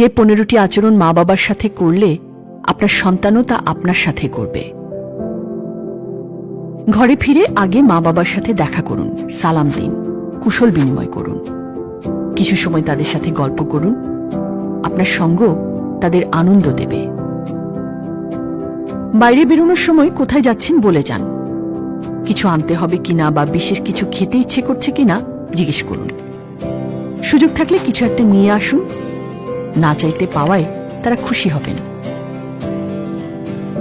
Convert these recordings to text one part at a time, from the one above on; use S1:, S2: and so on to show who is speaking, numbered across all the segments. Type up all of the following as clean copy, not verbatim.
S1: যে 15টি আচরণ মা বাবার সাথে করলে আপনার সন্তানও তা আপনার সাথে করবে। ঘরে ফিরে আগে মা বাবার সাথে দেখা করুন, সালাম দিন, কুশল বিনিময় করুন, কিছু সময় তাদের সাথে গল্প করুন। আপনার সঙ্গ তাদের আনন্দ দেবে। বাইরে বেরোনোর সময় কোথায় যাচ্ছেন বলে যান। কিছু আনতে হবে কিনা বা বিশেষ কিছু খেতে ইচ্ছে করছে কিনা জিজ্ঞেস করুন। সুযোগ থাকলে কিছু একটা নিয়ে আসুন। না চাইতে পাওয়ায় তারা খুশি হবেন।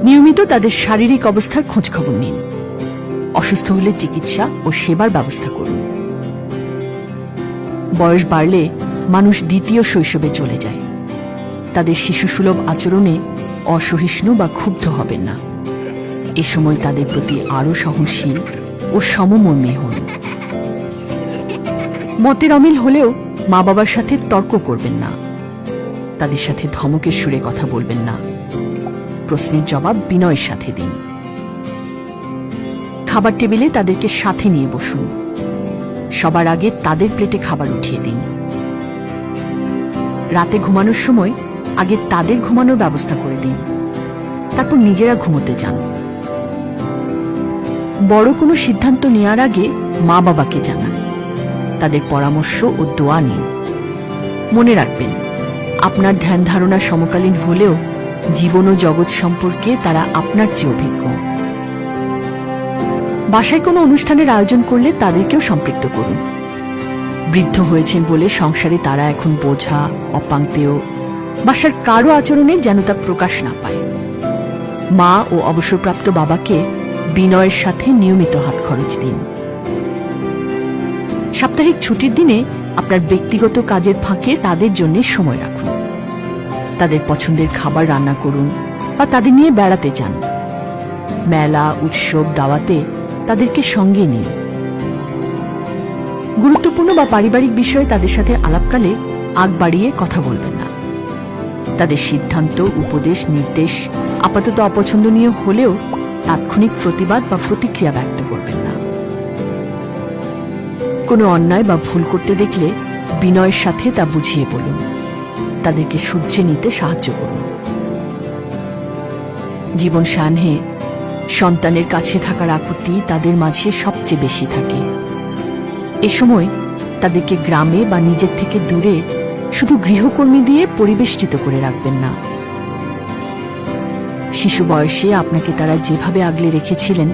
S1: নিয়মিত তাদের শারীরিক অবস্থার খোঁজ খবর নিন। অসুস্থ হলে চিকিৎসা ও সেবার ব্যবস্থা করুন। বয়স বাড়লে মানুষ দ্বিতীয় শৈশবে চলে যায়। তাদের শিশুসুলভ আচরণে অসহিষ্ণু বা ক্ষুব্ধ হবেন না। এ সময় তাদের প্রতি আরও সহনশীল ও সমমর্মী হন। মতের অমিল হলেও মা বাবার সাথে তর্ক করবেন না। তাদের সাথে ধমকের সুরে কথা বলবেন না। প্রশ্নের জবাব বিনয়ের সাথে দিন। খাবার টেবিলে তাদেরকে সাথে নিয়ে বসুন। সবার আগে তাদের প্লেটে খাবার উঠিয়ে দিন। রাতে ঘুমানোর সময় আগে তাদের ঘুমানোর ব্যবস্থা করে দিন, তারপর নিজেরা ঘুমোতে যান। বড় কোনো সিদ্ধান্ত নেওয়ার আগে মা বাবাকে জানান। তাদের পরামর্শ ও দোয়া নিন। মনে রাখবেন, আপনার ধ্যান ধারণা সমকালীন হলেও জীবন ও জগৎ সম্পর্কে তারা আপনার চেয়ে অভিজ্ঞ। বাসায় কোনো অনুষ্ঠানের আয়োজন করলে তাদেরকেও সম্পৃক্ত করুন। বৃদ্ধ হয়েছেন বলে সংসারে তারা এখন বোঝা, অপাংতেয়, বাসার কারো আচরণে যেন তা প্রকাশ না পায়। মা ও অবসরপ্রাপ্ত বাবাকে বিনয়ের সাথে নিয়মিত হাত খরচ দিন। সাপ্তাহিক ছুটির দিনে আপনার ব্যক্তিগত কাজের ফাঁকে তাদের জন্য সময় রাখুন। তাদের পছন্দের খাবার রান্না করুন বা তাদের নিয়ে বেড়াতে যান। মেলা, উৎসব, দাওয়াতে তাদেরকে সঙ্গে নিন। গুরুত্বপূর্ণ বা পারিবারিক বিষয়ে তাদের সাথে আলাপকালে আগ বাড়িয়ে কথা বলবেন না। তাদের সিদ্ধান্ত, উপদেশ, নির্দেশ আপাতত অপছন্দনীয় হলেও তাৎক্ষণিক প্রতিবাদ বা প্রতিক্রিয়া ব্যক্ত করবেন না। কোনো অন্যায় বা ভুল করতে দেখলে বিনয়ের সাথে তা বুঝিয়ে বলুন। তাদেরকে শুধরে নিতে সাহায্য করুন। জীবন সায়াহ্নে সন্তানের কাছে থাকার আকুতি তাদের মাঝে সবচেয়ে বেশি থাকে। এ সময় তাদেরকে গ্রামে বা নিজের থেকে দূরে শুধু গৃহকর্মী দিয়ে পরিবেষ্টিত করে রাখবেন না। শিশু বয়সে আপনাকে তারা যেভাবে আগলে রেখেছিলেন,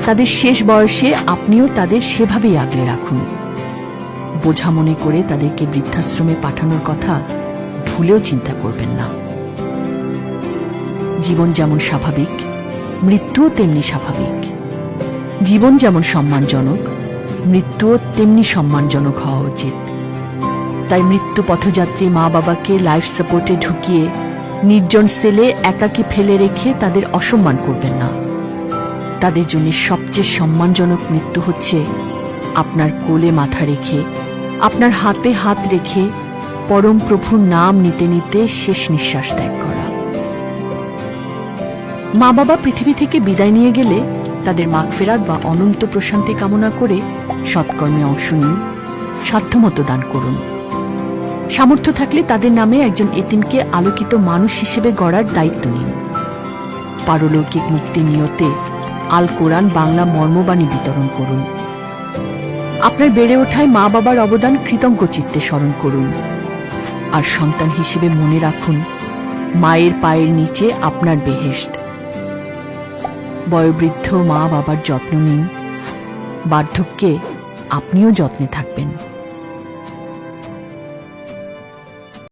S1: তাদের শেষ বয়সে আপনিও তাদের সেভাবেই আগলে রাখুন। বোঝা মনে করে তাদেরকে বৃদ্ধাশ্রমে পাঠানোর কথা ভুলেও চিন্তা করবেন না। জীবন যেমন স্বাভাবিক, মৃত্যুও তেমনি স্বাভাবিক। জীবন যেমন সম্মানজনক, মৃত্যুও তেমনি সম্মানজনক হওয়া উচিত। তাই মৃত্যু পথযাত্রী মা বাবাকে লাইফ সাপোর্টে ঢুকিয়ে নির্জন সেলে একাকী ফেলে রেখে তাদের অসম্মান করবেন না। তাদের জন্য সবচেয়ে সম্মানজনক মৃত্যু হচ্ছে আপনার কোলে মাথা রেখে, আপনার হাতে হাত রেখে পরম প্রভুর নাম নিতে নিতে শেষ নিঃশ্বাস ত্যাগ করা। মা বাবা পৃথিবী থেকে বিদায় নিয়ে গেলে তাদের মাগফিরাত বা অনন্ত প্রশান্তি কামনা করে সৎকর্মে অংশ নিন, সাধ্যমতো দান করুন। সামর্থ্য থাকলে তাদের নামে একজন এতিমকে আলোকিত মানুষ হিসেবে গড়ার দায়িত্ব নিন। পারলৌকিক মুক্তি নিয়তে আল কোরআন বাংলা মর্মবাণী বিতরণ করুন। আপনার বেড়ে ওঠায় মা বাবার অবদান কৃতজ্ঞ চিত্তে স্মরণ করুন। আর সন্তান হিসেবে মনে রাখুন, মায়ের পায়ের নিচে আপনার বেহেশত। বয়োবৃদ্ধ মা বাবার যত্ন নিন। বার্ধক্যে আপনিও যত্নে থাকবেন।